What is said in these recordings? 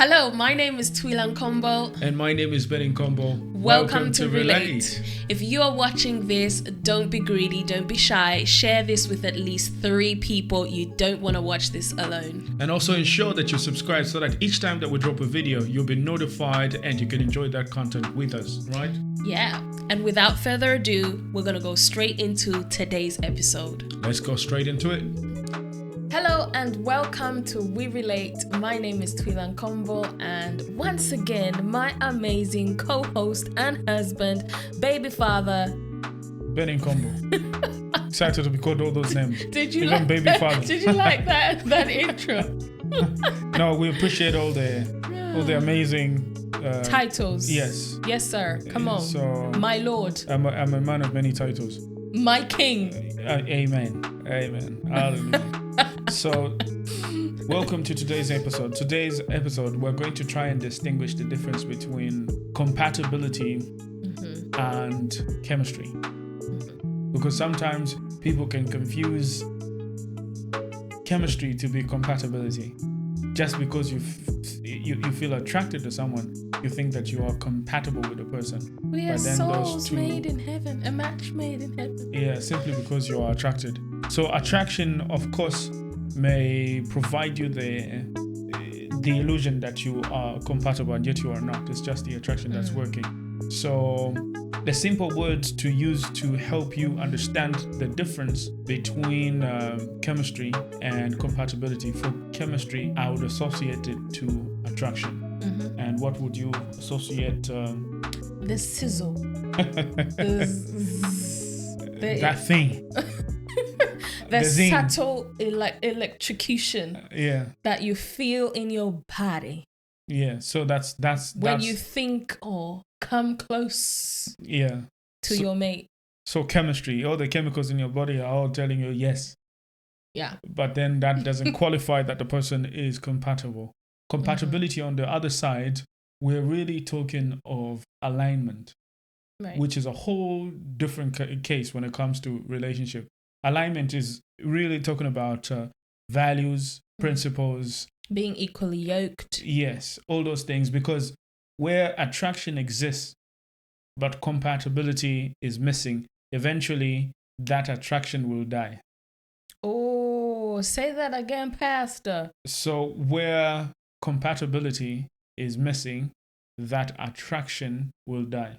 Hello, my name is Twilan Combo. And my name is Ben Combo. Welcome to Relate. If you are watching this, don't be greedy, don't be shy. Share this with at least 3 people. You don't want to watch this alone. And also ensure that you subscribe so that each time that we drop a video, you'll be notified and you can enjoy that content with us, right? Yeah. And without further ado, we're going to go straight into today's episode. Let's go straight into it. Hello and welcome to We Relate. My name is Twilan Combo, and once again, my amazing co-host and husband, baby father, Ben Combo. Excited to be called all those names. Did you even like baby that? father? Did you like that intro? No, we appreciate all the amazing titles. Yes. Yes, sir. Come on. So, my lord. I'm a man of many titles. My king. Amen. Hallelujah. So, welcome to today's episode. Today's episode, we're going to try and distinguish the difference between compatibility and chemistry. Because sometimes people can confuse chemistry to be compatibility. Just because you feel attracted to someone, you think that you are compatible with a person. We are souls made in heaven, a match made in heaven. Yeah, simply because you are attracted. So attraction, of course, may provide you the illusion that you are compatible, and yet you are not. It's just the attraction that's working. So the simple words to use to help you understand the difference between chemistry and compatibility. For chemistry, I would associate it to attraction. And what would you associate? The sizzle. That thing. The subtle electrocution that you feel in your body. Yeah, so that's when you think or come close to your mate. So chemistry, all the chemicals in your body are all telling you yes. Yeah. But then that doesn't qualify that the person is compatible. Compatibility on the other side, we're really talking of alignment, which is a whole different case when it comes to relationship. Alignment is really talking about values, principles. Being equally yoked. Yes, all those things. Because where attraction exists, but compatibility is missing, eventually that attraction will die. Oh, say that again, Pastor. So where compatibility is missing, that attraction will die.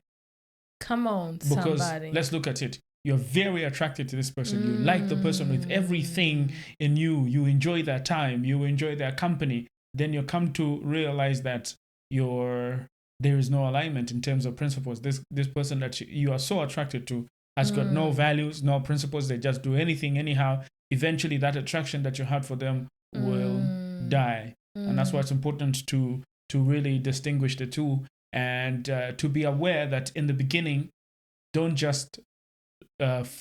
Come on, because somebody. Let's look at it. You're very attracted to this person. You like the person with everything in you. You enjoy their time. You enjoy their company. Then you come to realize that there is no alignment in terms of principles. This person that you are so attracted to has got no values, no principles. They just do anything anyhow. Eventually, that attraction that you had for them will die. And that's why it's important to really distinguish the two and to be aware that in the beginning, don't just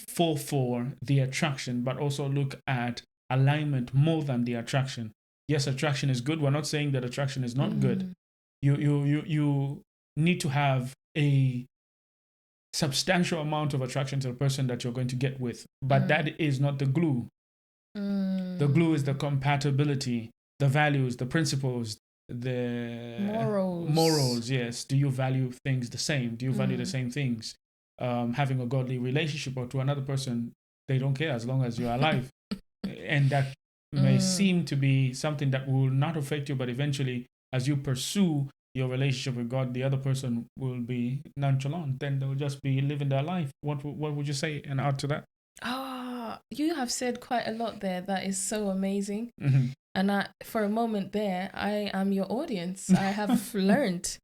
fall for the attraction, but also look at alignment more than the attraction. Yes, attraction is good. We're not saying that attraction is not good. You need to have a substantial amount of attraction to the person that you're going to get with, but that is not the glue. The glue is the compatibility, the values, the principles, the morals. Yes. Do you value things the same? Do you value the same things? Having a godly relationship, or to another person, they don't care as long as you're alive. And that may seem to be something that will not affect you, but eventually, as you pursue your relationship with God, the other person will be nonchalant. Then they'll just be living their life. What would you say and add to that? You have said quite a lot there. That is so amazing. And for a moment there, I am your audience. I have learned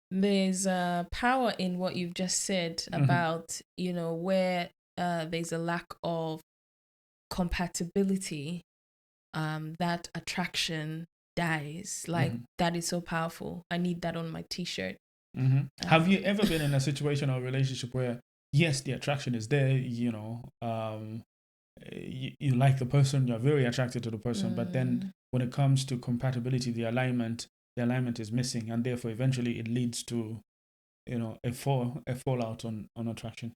there's power in what you've just said about, where there's a lack of compatibility, that attraction dies. That is so powerful. I need that on my t-shirt. Have you ever been in a situation or relationship where, yes, the attraction is there, you like the person, you're very attracted to the person, but then when it comes to compatibility, the alignment is missing, and therefore eventually it leads to a fallout on attraction.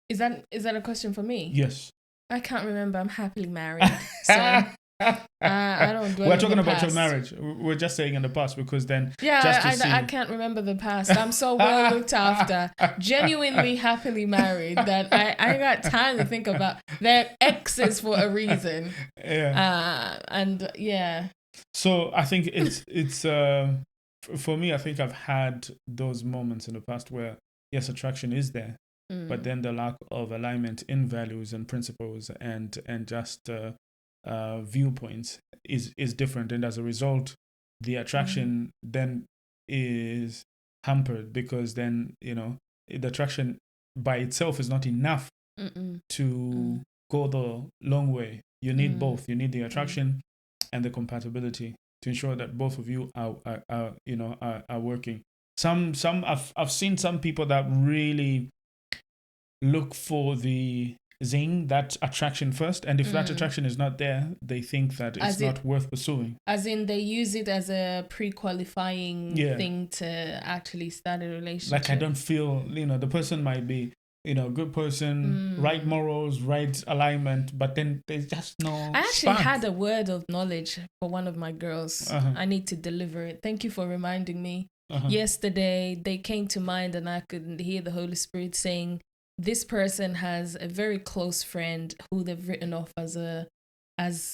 Is that a question for me? Yes. I can't remember. I'm happily married. So I don't dwell We're in the talking about your past. marriage. We're just saying in the past because then I can't remember the past. I'm so well looked after, genuinely happily married that I got time to think about their exes for a reason. Yeah. And yeah. So I think it's for me. I think I've had those moments in the past where yes, attraction is there, but then the lack of alignment in values and principles and just viewpoints is different, and as a result, the attraction then is hampered because then the attraction by itself is not enough to go the long way. You need both. You need the attraction and the compatibility to ensure that both of you are working. Some I've seen some people that really look for the zing, that attraction first, and if that attraction is not there, they think that it's not worth pursuing. As in, they use it as a pre-qualifying thing to actually start a relationship. Like, I don't feel, the person might be, good person, right morals, right alignment, but then there's just no I actually spark. had a word of knowledge for one of my girls. I need to deliver it. Thank you for reminding me. Yesterday, they came to mind and I could hear the Holy Spirit saying, this person has a very close friend who they've written off as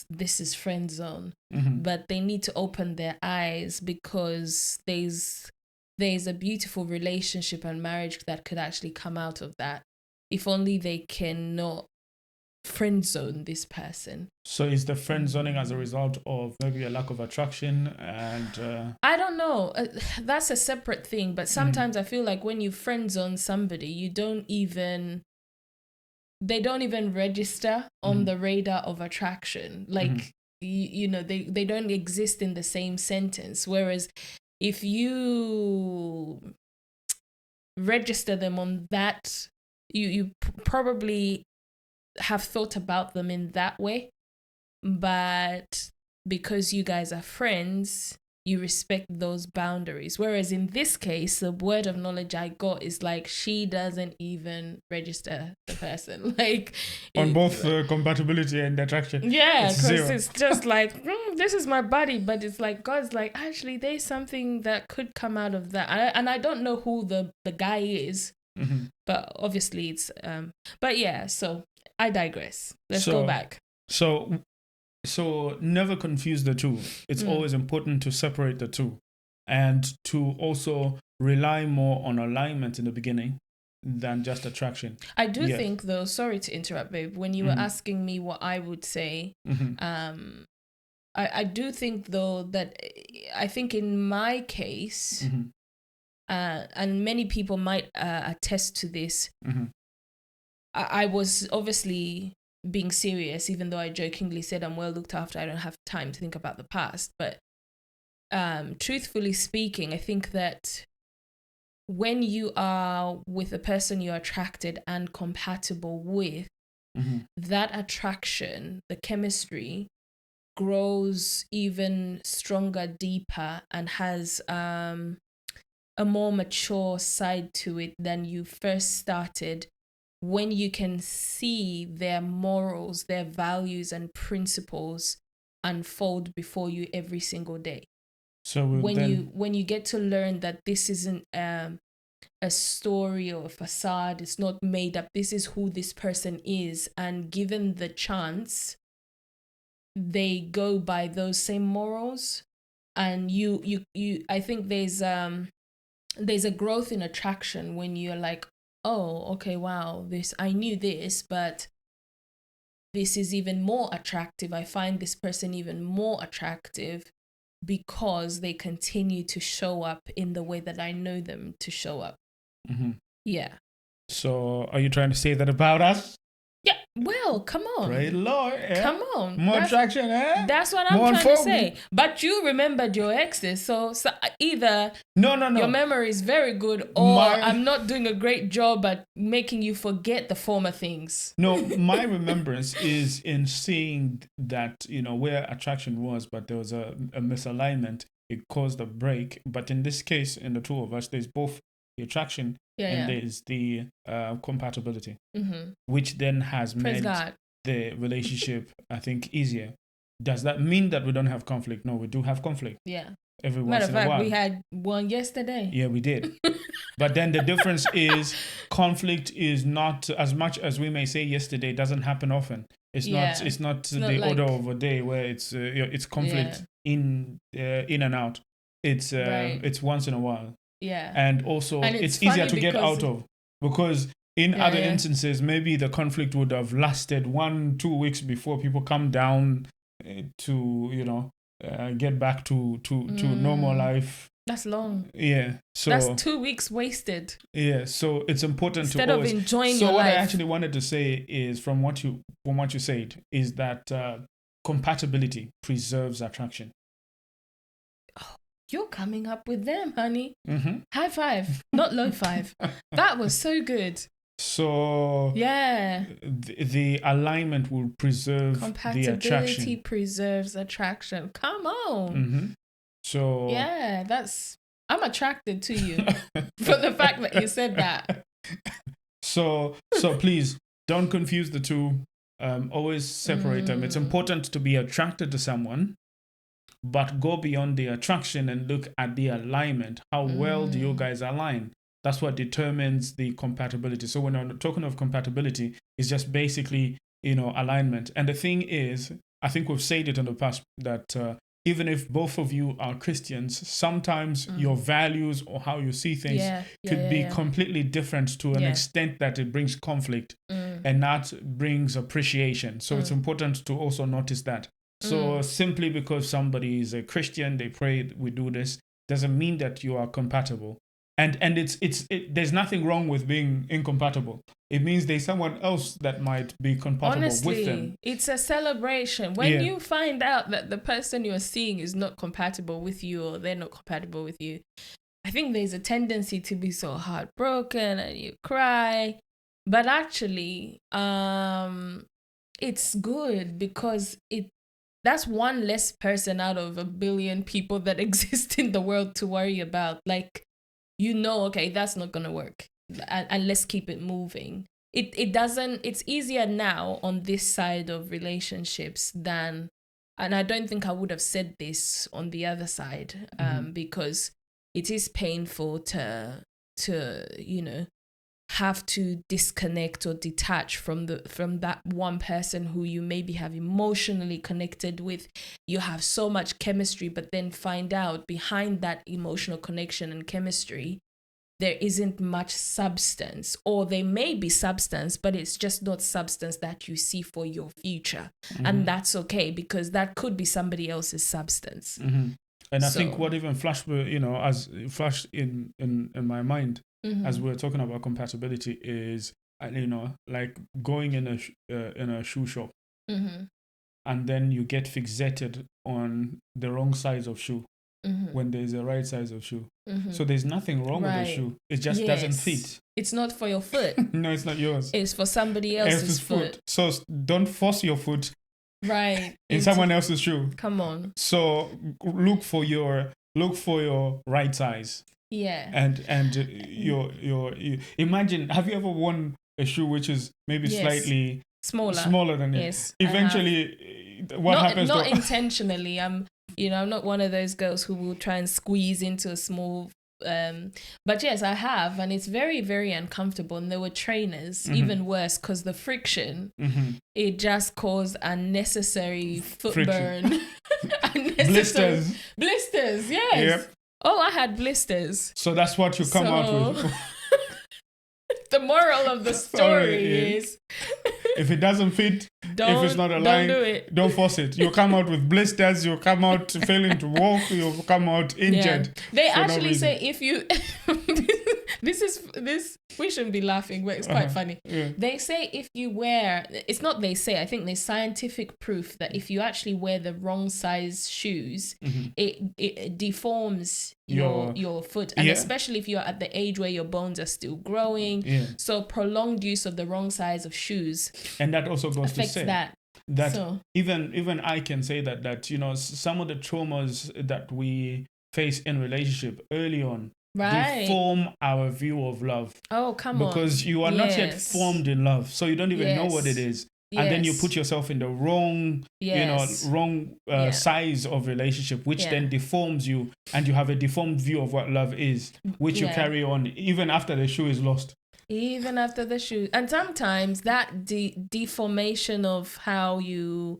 this is friend zone. But they need to open their eyes because there's a beautiful relationship and marriage that could actually come out of that if only they can not friend zone this person. So is the friend zoning as a result of maybe a lack of attraction and I don't know, that's a separate thing, but sometimes I feel like when you friend zone somebody, they don't even register on the radar of attraction. Like they don't exist in the same sentence, whereas if you register them on that, you probably have thought about them in that way, but because you guys are friends, you respect those boundaries. Whereas in this case, the word of knowledge I got is like, she doesn't even register the person. Like on both compatibility and attraction. Yeah, because it's just like, this is my body, but it's like, God's like, actually, there's something that could come out of that. And I don't know who the guy is, but obviously it's, but yeah, so I digress. Let's go back. So never confuse the two. It's always important to separate the two and to also rely more on alignment in the beginning than just attraction. I do think, though, sorry to interrupt, babe, when you were asking me what I would say, I do think, though, that I think in my case, and many people might attest to this, I was obviously being serious, even though I jokingly said I'm well looked after, I don't have time to think about the past. But truthfully speaking, I think that when you are with a person you're attracted and compatible with, that attraction, the chemistry, grows even stronger, deeper, and has a more mature side to it than you first started, when you can see their morals, their values and principles unfold before you every single day. So when you get to learn that this isn't a story or a facade, it's not made up, this is who this person is, and given the chance, they go by those same morals, and you I think there's a growth in attraction when you're like, oh, okay, wow, I knew this, but this is even more attractive. I find this person even more attractive because they continue to show up in the way that I know them to show up. Yeah. So are you trying to say that about us? Yeah, well, come on. Pray the Lord. Yeah. Come on. More attraction, eh? That's what I'm trying to say. But you remembered your exes, so either no. Your memory is very good, or I'm not doing a great job at making you forget the former things. No, my remembrance is in seeing that, where attraction was, but there was a misalignment. It caused a break. But in this case, in the two of us, there's both the attraction and there's the compatibility, which then has made the relationship, I think, easier. Does that mean that we don't have conflict? No, we do have conflict. Yeah. Every Matter once of in a fact, while. we had one yesterday. Yeah, we did. But then the difference is conflict is not, as much as we may say yesterday, doesn't happen often. It's not the like, order of a day where it's conflict in and out. It's once in a while. Yeah. And also it's easier to get out of, because in other instances maybe the conflict would have lasted 1-2 weeks before people come down to get back to normal life. That's long. Yeah. So that's 2 weeks wasted. Yeah. So it's important instead to always, of enjoying so your what life. I actually wanted to say is from what you said is that compatibility preserves attraction. Oh, you're coming up with them, honey. Mm-hmm. High five, not low five. That was so good. So yeah, the alignment will preserve the attraction. Compatibility preserves attraction. Come on. Mm-hmm. So yeah, I'm attracted to you for the fact that you said that. So please don't confuse the two. Always separate them. It's important to be attracted to someone, but go beyond the attraction and look at the alignment. How well do you guys align? That's what determines the compatibility. So when I'm talking of compatibility, it's just basically, alignment. And the thing is, I think we've said it in the past that even if both of you are Christians, sometimes your values or how you see things could be completely different to an extent that it brings conflict and not brings appreciation. So it's important to also notice that. So simply because somebody is a Christian, they pray, we do this, doesn't mean that you are compatible. And there's nothing wrong with being incompatible. It means there's someone else that might be compatible with them. Honestly, it's a celebration. When you find out that the person you're seeing is not compatible with you or they're not compatible with you, I think there's a tendency to be so heartbroken and you cry. But actually, it's good because that's one less person out of 1 billion people that exist in the world to worry about. Like, okay, that's not gonna work, and let's keep it moving. It's easier now on this side of relationships than, and I don't think I would have said this on the other side, because it is painful to have to disconnect or detach from that one person who you maybe have emotionally connected with. You have so much chemistry, but then find out behind that emotional connection and chemistry, there isn't much substance, or there may be substance, but it's just not substance that you see for your future. And that's okay, because that could be somebody else's substance. And I think what even flashed in my mind as we're talking about compatibility is, like going in a shoe shop, and then you get fixated on the wrong size of shoe when there's a right size of shoe. So there's nothing wrong with the shoe. It just doesn't fit. It's not for your foot. No, it's not yours. It's for somebody else's foot. So don't force your foot in someone else's shoe. Come on. So look for your right size. Yeah. And your imagine, have you ever worn a shoe which is maybe slightly smaller than it? Yes. Eventually what happens? Not intentionally. I'm not one of those girls who will try and squeeze into a small but yes, I have, and it's very, very uncomfortable. And there were trainers, even worse, because the friction, it just caused unnecessary foot burn. Blisters, yes. Yep. Oh, I had blisters. So that's what you come out with. The moral of the story is if it doesn't fit, if it's not aligned, don't force it. You come out with blisters, you come out failing to walk, you come out injured. Yeah. They actually say if you this we shouldn't be laughing, but it's quite funny. Yeah. They say if you wear, it's not they say, I think there's scientific proof that if you actually wear the wrong size shoes, it deforms your foot, and especially if you're at the age where your bones are still growing. So prolonged use of the wrong size of shoes, and that also goes affects to say that even I can say that some of the traumas that we face in relationship early on deform our view of love. Oh, come on. Because you are not yet formed in love, so you don't even know what it is. and then you put yourself in the wrong, size of relationship, which then deforms you, and you have a deformed view of what love is, which you carry on even after the shoe is lost. Even after the shoe. And sometimes that deformation of how you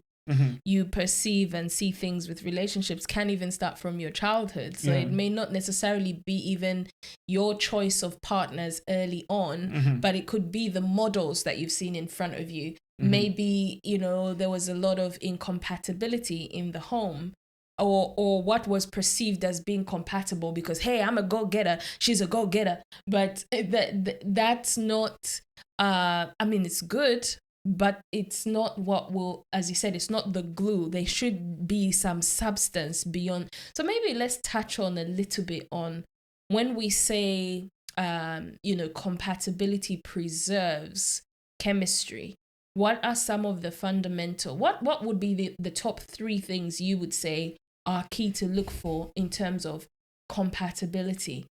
perceive and see things with relationships can even start from your childhood. So it may not necessarily be even your choice of partners early on, but it could be the models that you've seen in front of you. Maybe, there was a lot of incompatibility in the home, or what was perceived as being compatible because, hey, I'm a go-getter, she's a go-getter. But that's not, it's good, but it's not what will, as you said, it's not the glue. There should be some substance beyond. So maybe let's touch on a little bit on when we say, compatibility preserves chemistry. What are some of the fundamental, what would be the top 3 things you would say are key to look for in terms of compatibility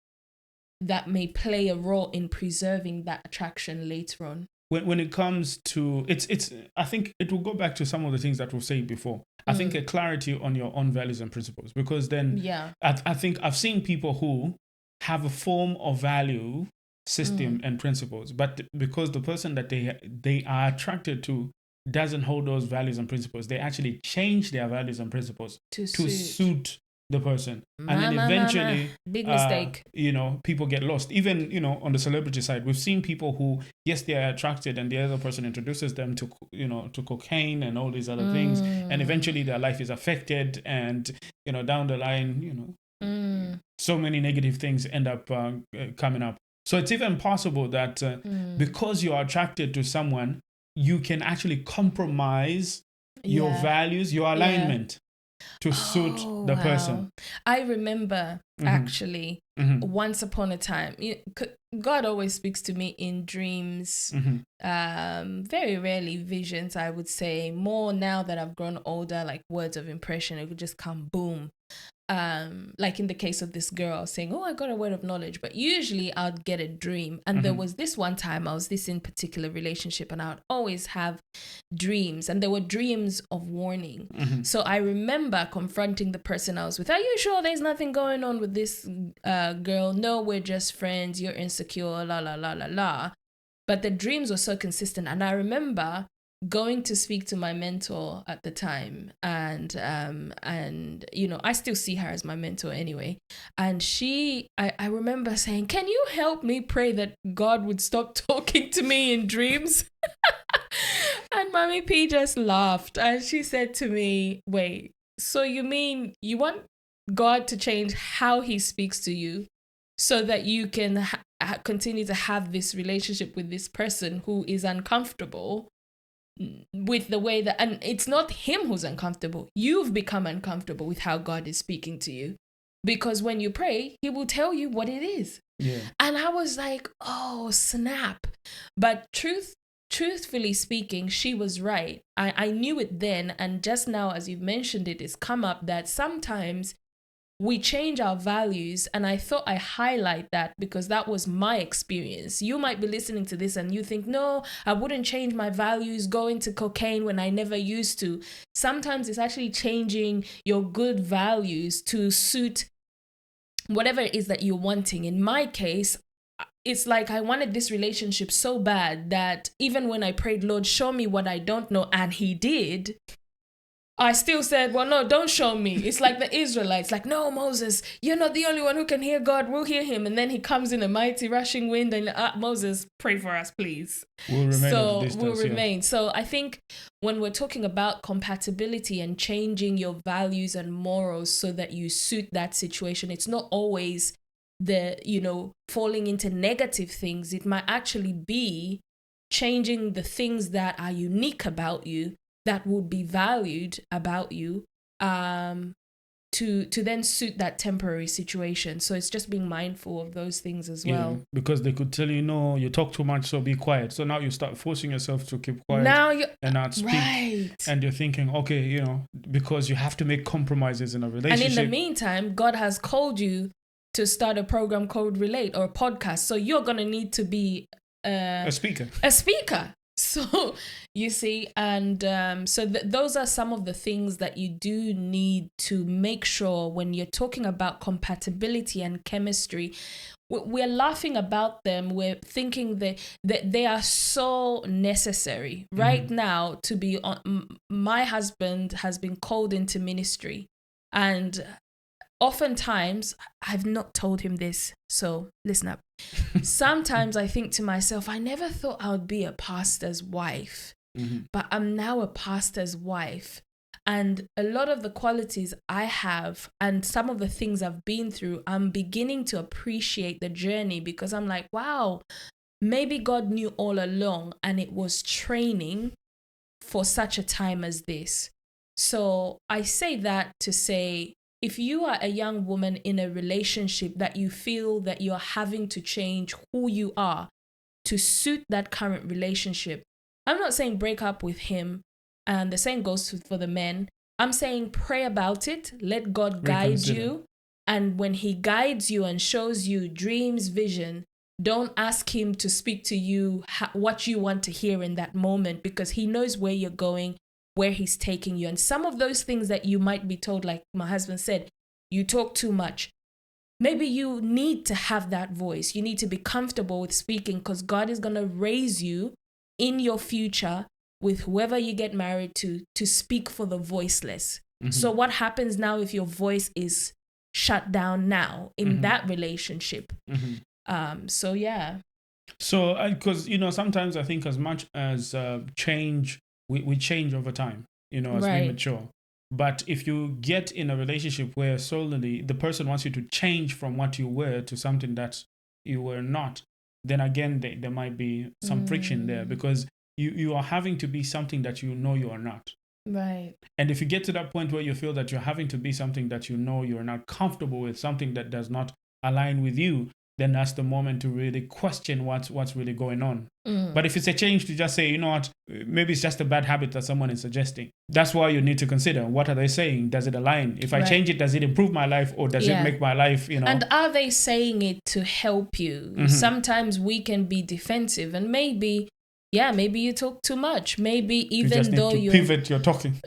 that may play a role in preserving that attraction later on? When it comes to it's I think it will go back to some of the things that we've said before. I think a clarity on your own values and principles, because then I think I've seen people who have a form of value system and principles, but because the person that they are attracted to doesn't hold those values and principles, they actually change their values and principles to suit the person. And then eventually, big mistake. People get lost. Even, on the celebrity side, we've seen people who, yes, they are attracted, and the other person introduces them to, to cocaine and all these other things. And eventually their life is affected. And, down the line, so many negative things end up coming up. So it's even possible that because you are attracted to someone, you can actually compromise your values, your alignment to suit the person. I remember actually once upon a time, God always speaks to me in dreams, very rarely visions, I would say. More now that I've grown older, like words of impression, it would just come boom. Like in the case of this girl saying, oh, I got a word of knowledge, but usually I'd get a dream. And there was this one time I was this in particular relationship, and I would always have dreams, and there were dreams of warning. So I remember confronting the person I was with. Are you sure there's nothing going on with this girl? No, we're just friends. You're insecure, la la la la la. But the dreams were so consistent, and I remember going to speak to my mentor at the time, and I still see her as my mentor anyway, and I remember saying, can you help me pray that God would stop talking to me in dreams? And Mommy P just laughed, and she said to me, wait, so you mean you want God to change how he speaks to you so that you can continue to have this relationship with this person who is uncomfortable with the way that, and it's not him who's uncomfortable. You've become uncomfortable with how God is speaking to you, because when you pray, he will tell you what it is. And I was like, oh, snap. But truthfully speaking, she was right. I knew it then. And just now, as you've mentioned it, it's come up that sometimes we change our values, and I thought I highlight that because that was my experience. You might be listening to this and you think, no, I wouldn't change my values going to cocaine when I never used to. Sometimes it's actually changing your good values to suit whatever it is that you're wanting. In my case, it's like I wanted this relationship so bad that even when I prayed, Lord, show me what I don't know, and he did, I still said, well, no, don't show me. It's like the Israelites, like, no, Moses, you're not the only one who can hear God. We'll hear him. And then he comes in a mighty rushing wind and Moses, pray for us, please. We'll remain so at distance, we'll remain. So I think when we're talking about compatibility and changing your values and morals so that you suit that situation, it's not always falling into negative things. It might actually be changing the things that are unique about you, that would be valued about you, to then suit that temporary situation. So it's just being mindful of those things as well. Because they could tell you, no, you talk too much, so be quiet. So now you start forcing yourself to keep quiet and not speak. Right. And you're thinking, okay, because you have to make compromises in a relationship. And in the meantime, God has called you to start a program called Relate or a podcast. So you're going to need to be a speaker. So you see, and so those are some of the things that you do need to make sure when you're talking about compatibility and chemistry. We're laughing about them. We're thinking that they are so necessary right now. To be on, my husband has been called into ministry, and oftentimes I've not told him this, so listen up. Sometimes I think to myself, I never thought I would be a pastor's wife, but I'm now a pastor's wife. And a lot of the qualities I have and some of the things I've been through, I'm beginning to appreciate the journey, because I'm like, wow, maybe God knew all along and it was training for such a time as this. So I say that to say, if you are a young woman in a relationship that you feel that you're having to change who you are to suit that current relationship, I'm not saying break up with him, and the same goes for the men. I'm saying pray about it, let God guide you, and when he guides you and shows you dreams, vision, don't ask him to speak to you what you want to hear in that moment, because he knows where you're going, where he's taking you. And some of those things that you might be told, like my husband said, you talk too much. Maybe you need to have that voice. You need to be comfortable with speaking, because God is going to raise you in your future with whoever you get married to speak for the voiceless. So what happens now if your voice is shut down now in that relationship? So yeah. So because sometimes I think as much as change, we change over time, as we mature. But if you get in a relationship where solely the person wants you to change from what you were to something that you were not, then again there might be some friction there, because you are having to be something that you know you are not. Right. And if you get to that point where you feel that you're having to be something that you know you're not comfortable with, something that does not align with you, then that's the moment to really question what's really going on. But if it's a change, to just say, you know what, maybe it's just a bad habit that someone is suggesting. That's why you need to consider, what are they saying? Does it align? If I change it, does it improve my life, or does it make my life, And are they saying it to help you? Sometimes we can be defensive, and maybe you talk too much. Maybe even though you pivot your talking.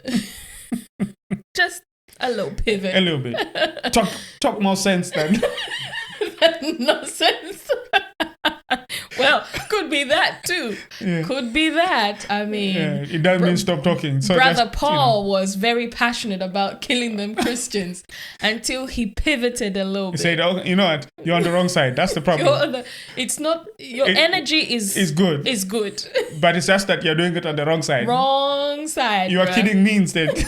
Just a little pivot. A little bit. Talk more sense then. Nonsense. Well, could be that too. Yeah. Could be that. I mean, it doesn't mean stop talking. So Brother Paul was very passionate about killing them Christians until he pivoted a little bit. He said, "Oh, you know what? You're on the wrong side. That's the problem. It's not your energy is good. Is good, but it's just that you're doing it on the wrong side. Wrong side. You are kidding me instead.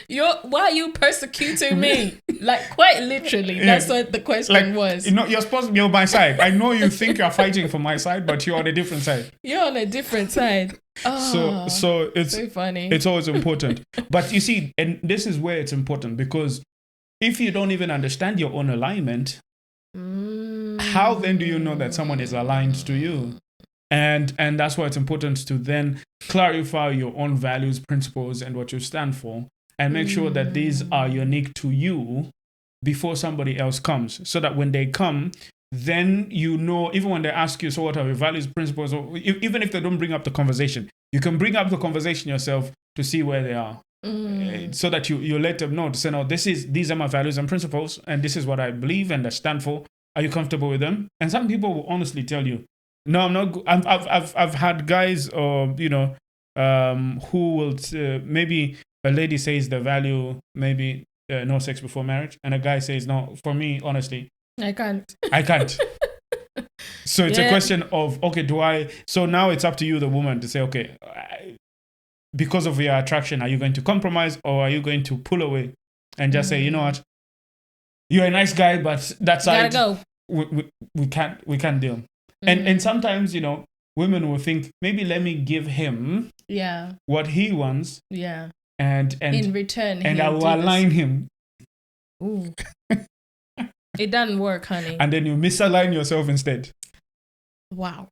Why are you persecuting me? Like quite literally. That's what the question was. You're supposed to be on my side. I know you think you're fighting for my side, but you're on a different side. You're on a different side. Oh, so it's so funny. It's always important. But you see, and this is where it's important, because if you don't even understand your own alignment, how then do you know that someone is aligned to you? And that's why it's important to then clarify your own values, principles, and what you stand for, and make sure that these are unique to you before somebody else comes, so that when they come, then even when they ask you, so what are your values, principles, or even if they don't bring up the conversation, you can bring up the conversation yourself to see where they are, so that you let them know, to say, no, these are my values and principles, and this is what I believe and I stand for. Are you comfortable with them? And some people will honestly tell you, no, I'm not. I've had guys, who will maybe a lady says the value maybe no sex before marriage, and a guy says, no, for me, honestly, I can't. So it's a question of, okay, so now it's up to you, the woman, to say, okay, because of your attraction, are you going to compromise, or are you going to pull away and just say, you know what, you're a nice guy, but that side, gotta go. We can't deal. And sometimes, women will think, maybe let me give him what he wants. Yeah. And in return, and I will align him. Ooh. It doesn't work, honey. And then you misalign yourself instead. Wow.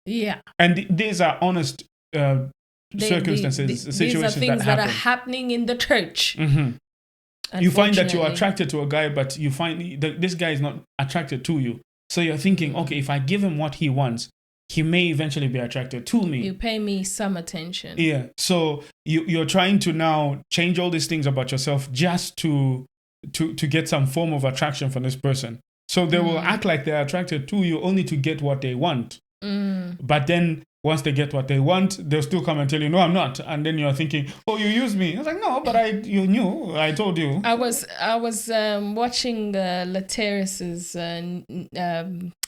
Yeah. And these are honest circumstances, situations these are things that are happening in the church. You find that you're attracted to a guy, but you find that this guy is not attracted to you. So you're thinking, okay, if I give him what he wants, he may eventually be attracted to me. You pay me some attention. Yeah. So you're trying to now change all these things about yourself just to get some form of attraction from this person. So they will act like they're attracted to you only to get what they want. But then once they get what they want, they'll still come and tell you, no, I'm not. And then you're thinking, oh, you used me. I was like, no, but you knew. I told you. I was watching Lateris's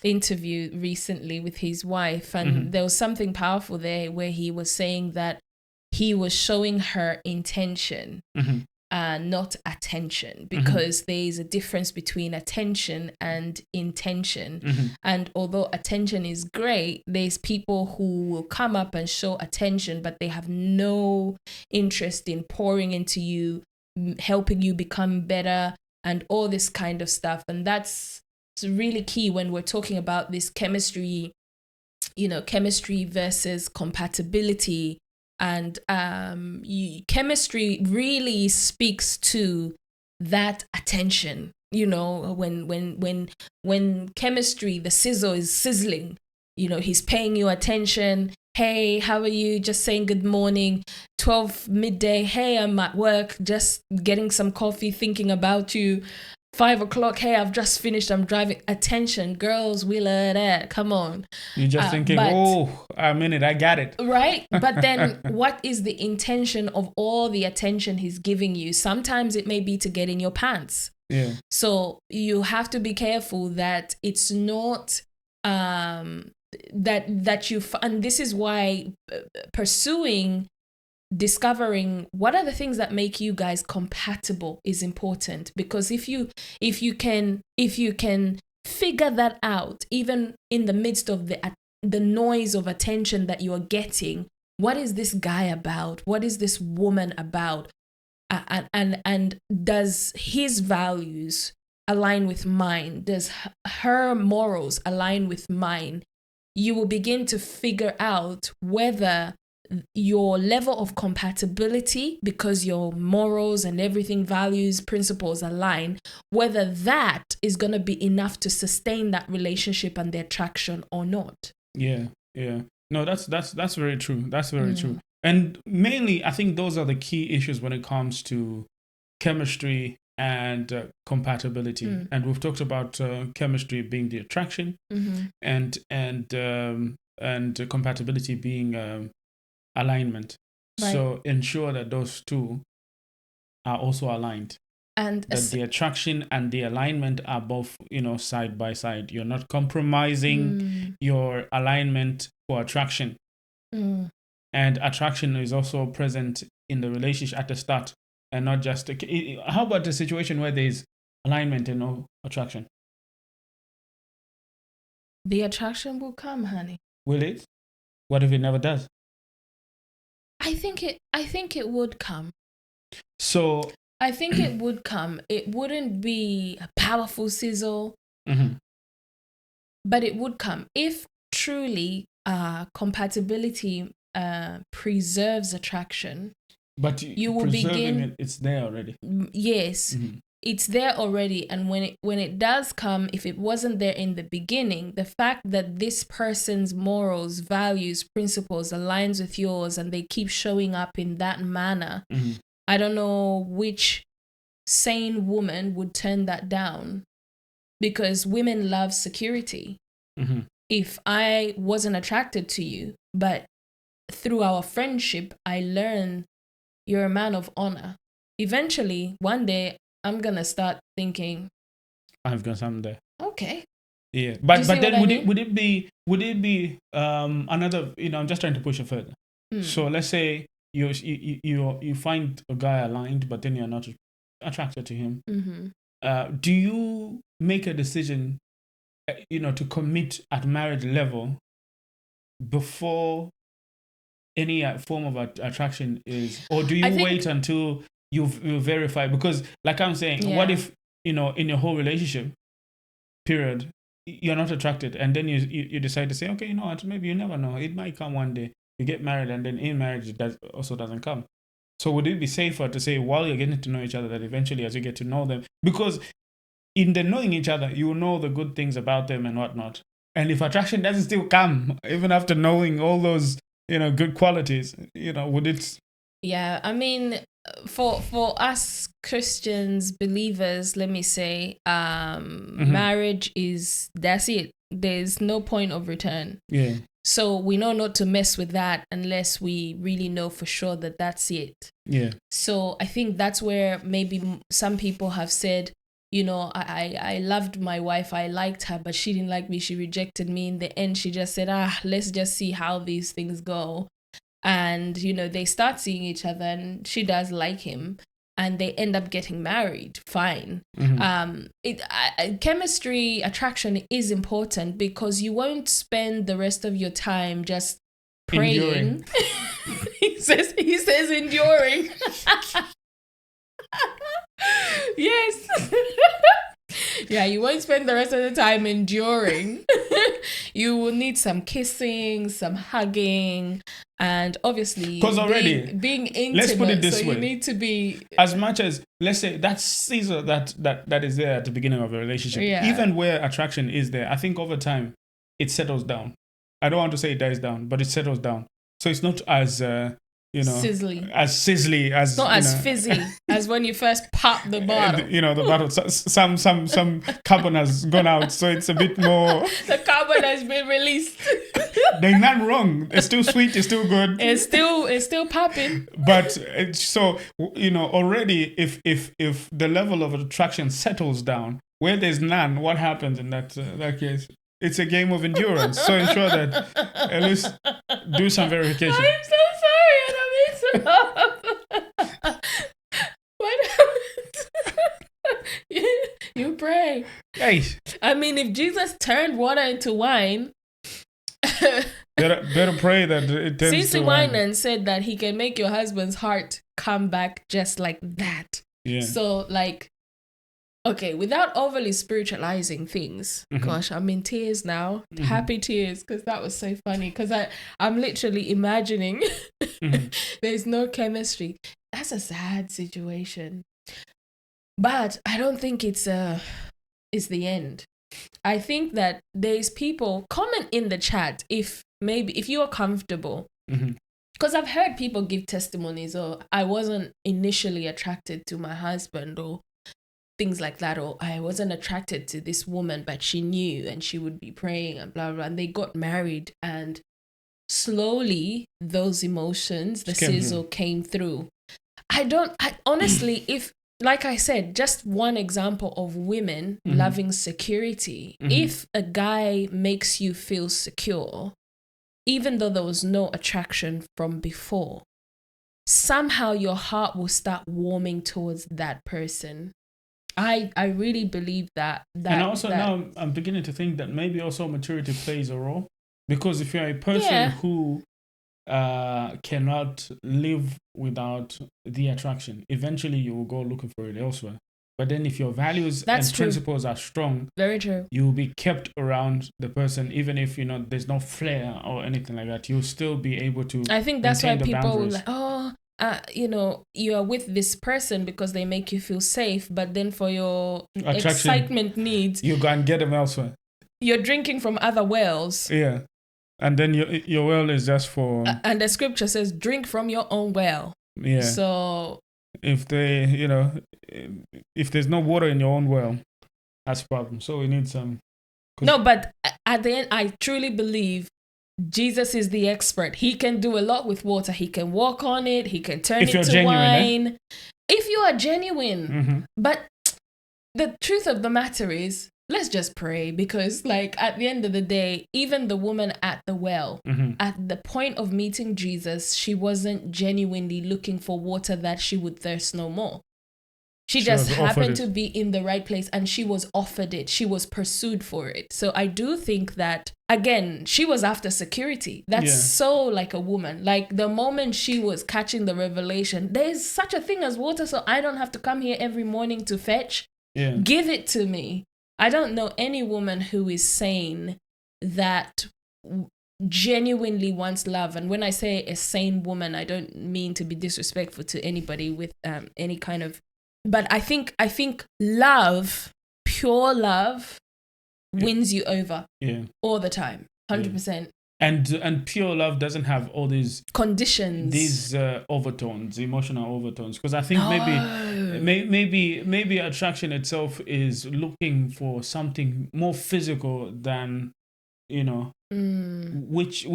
interview recently with his wife, and there was something powerful there where he was saying that he was showing her intention. Not attention, because there is a difference between attention and intention. And although attention is great, there's people who will come up and show attention, but they have no interest in pouring into you, helping you become better, and all this kind of stuff. And that's really key when we're talking about this chemistry, chemistry versus compatibility. And chemistry really speaks to that attention. When chemistry, the sizzle is sizzling, he's paying you attention. Hey, how are you? Just saying good morning. 12 midday. Hey, I'm at work, just getting some coffee, thinking about you. 5 o'clock, hey, I've just finished, I'm driving. Attention, girls, we love that. Come on. You're just thinking, I'm in it, I got it. Right? But then what is the intention of all the attention he's giving you? Sometimes it may be to get in your pants. Yeah. So you have to be careful that it's not that you, and this is why discovering what are the things that make you guys compatible is important, because if you can figure that out, even in the midst of the noise of attention that you are getting, what is this guy about? What is this woman about? And does his values align with mine? Does her morals align with mine? You will begin to figure out whether your level of compatibility, because your morals and everything, values, principles align, whether that is going to be enough to sustain that relationship and the attraction or not. Yeah. No, that's very true. That's very true. And mainly, I think those are the key issues when it comes to chemistry and compatibility. And we've talked about chemistry being the attraction, and compatibility being alignment. Right. So ensure that those two are also aligned, and that the attraction and the alignment are both, side by side. You're not compromising your alignment for attraction. And attraction is also present in the relationship at the start, and not just how about the situation where there's alignment and no attraction? The attraction will come, honey. Will it? What if it never does? I think it would come. So I think it would come. It wouldn't be a powerful sizzle, but it would come if truly compatibility preserves attraction. But you will begin. It's there already. Yes. It's there already, and when it does come, if it wasn't there in the beginning, the fact that this person's morals, values, principles aligns with yours, and they keep showing up in that manner, I don't know which sane woman would turn that down, because women love security. If I wasn't attracted to you, but through our friendship, I learn you're a man of honor, eventually, one day, I'm going to start thinking, I've got something there. Okay. Yeah. But then would it be another, I'm just trying to push it further. So let's say you find a guy aligned, but then you're not attracted to him. Do you make a decision, to commit at marriage level before any form of attraction is, or do you wait until you verify? Because like I'm saying, what if, in your whole relationship period, you're not attracted, and then you decide to say, okay, you know what, maybe you never know, it might come one day. You get married, and then in marriage it doesn't come. So would it be safer to say, while you're getting to know each other, that eventually as you get to know them, because in the knowing each other, you will know the good things about them and whatnot. And if attraction doesn't still come, even after knowing all those, good qualities, would it? Yeah, I mean, for us Christians, believers, let me say, marriage that's it. There's no point of return. Yeah. So we know not to mess with that unless we really know for sure that that's it. Yeah. So I think that's where maybe some people have said, I loved my wife, I liked her, but she didn't like me, she rejected me. In the end, she just said, let's just see how these things go. And, they start seeing each other and she does like him and they end up getting married. Fine. Chemistry, attraction is important because you won't spend the rest of your time just praying. he says enduring. Yes. Yeah, you won't spend the rest of the time enduring. You will need some kissing, some hugging, and obviously being intimate. Let's put it this way. You need to be as much as, let's say, that Caesar that is there at the beginning of a relationship. Yeah. Even where attraction is there, I think over time it settles down. I don't want to say it dies down, but it settles down. So it's not as sizzly as not as fizzy as when you first pop the bottle. The bottle, some carbon has gone out, so it's a bit more. The carbon has been released. There's nothing wrong. It's still sweet. It's still good. It's still popping. But so already, if the level of attraction settles down, where there's none, what happens in that case? It's a game of endurance. So ensure that at least do some verification. I'm so sorry, and what you pray. Hey. I mean, if Jesus turned water into wine, better pray that it turns to wine. Winan said that he can make your husband's heart come back just like that. Yeah. So, okay, without overly spiritualizing things, gosh, I'm in tears now, happy tears, because that was so funny, because I'm literally imagining there's no chemistry. That's a sad situation. But I don't think it's the end. I think that there's people, comment in the chat if you are comfortable. Because I've heard people give testimonies, or I wasn't initially attracted to my husband, or things like that, or I wasn't attracted to this woman, but she knew and she would be praying and blah, blah, and they got married, and slowly those emotions, the sizzle came through. I honestly, if, like I said, just one example of women loving security. If a guy makes you feel secure, even though there was no attraction from before, somehow your heart will start warming towards that person. I really believe that. And also now I'm beginning to think that maybe also maturity plays a role. Because if you're a person who cannot live without the attraction, eventually you will go looking for it elsewhere. But then if your values and principles are strong, very true, you will be kept around the person, even if there's no flair or anything like that. You'll still be able to. I think that's why people will you are with this person because they make you feel safe, but then for your excitement needs, you go and get them elsewhere. You're drinking from other wells. Yeah. And then your well is just for... and the scripture says, drink from your own well. Yeah. So... if there's no water in your own well, that's a problem. So we need some... No, but at the end, I truly believe Jesus is the expert. He can do a lot with water. He can walk on it. He can turn it to wine. If you are genuine. But the truth of the matter is, let's just pray, because at the end of the day, even the woman at the well, at the point of meeting Jesus, she wasn't genuinely looking for water that she would thirst no more. She just happened to be in the right place, and she was offered it. She was pursued for it. So I do think that, again, she was after security. That's so like a woman. The moment she was catching the revelation, there's such a thing as water, so I don't have to come here every morning to fetch. Yeah. Give it to me. I don't know any woman who is sane that genuinely wants love. And when I say a sane woman, I don't mean to be disrespectful to anybody with any kind of... But I think love, pure love, wins you over. Yeah. All the time. 100%. And pure love doesn't have all these conditions, these overtones, emotional overtones, because I think maybe attraction itself is looking for something more physical than, which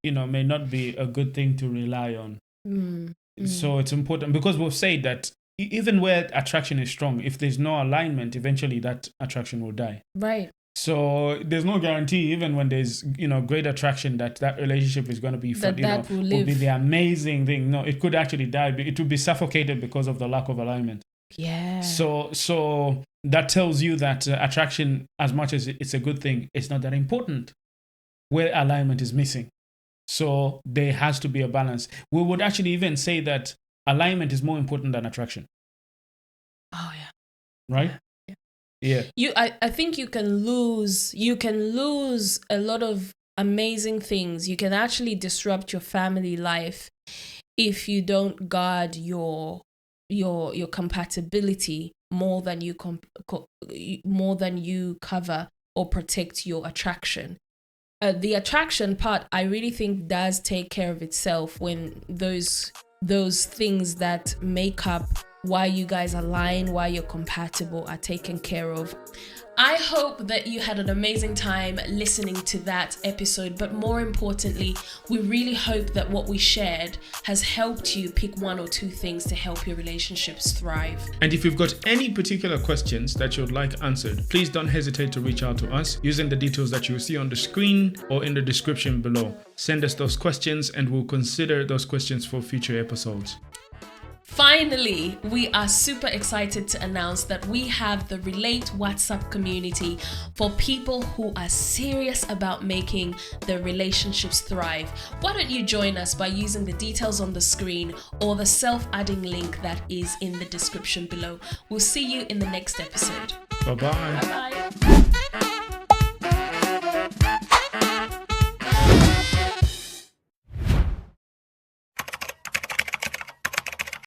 may not be a good thing to rely on. So it's important, because we've said that even where attraction is strong, if there's no alignment, eventually that attraction will die. Right. So there's no guarantee, even when there's great attraction, that relationship is going to be will be the amazing thing. No, it could actually die. It would be suffocated because of the lack of alignment. Yeah. So that tells you that attraction, as much as it's a good thing, it's not that important where alignment is missing. So there has to be a balance. We would actually even say that alignment is more important than attraction. Oh yeah. Right? Yeah. I think you can lose a lot of amazing things. You can actually disrupt your family life if you don't guard your compatibility more than you cover or protect your attraction. The attraction part, I really think, does take care of itself when those things that make up why you guys align, why you're compatible, are taken care of. I hope that you had an amazing time listening to that episode, but more importantly, we really hope that what we shared has helped you pick one or two things to help your relationships thrive. And if you've got any particular questions that you'd like answered, please don't hesitate to reach out to us using the details that you'll see on the screen or in the description below. Send us those questions and we'll consider those questions for future episodes. Finally, we are super excited to announce that we have the Relate WhatsApp community for people who are serious about making their relationships thrive. Why don't you join us by using the details on the screen or the self-adding link that is in the description below. We'll see you in the next episode. Bye-bye. Bye-bye.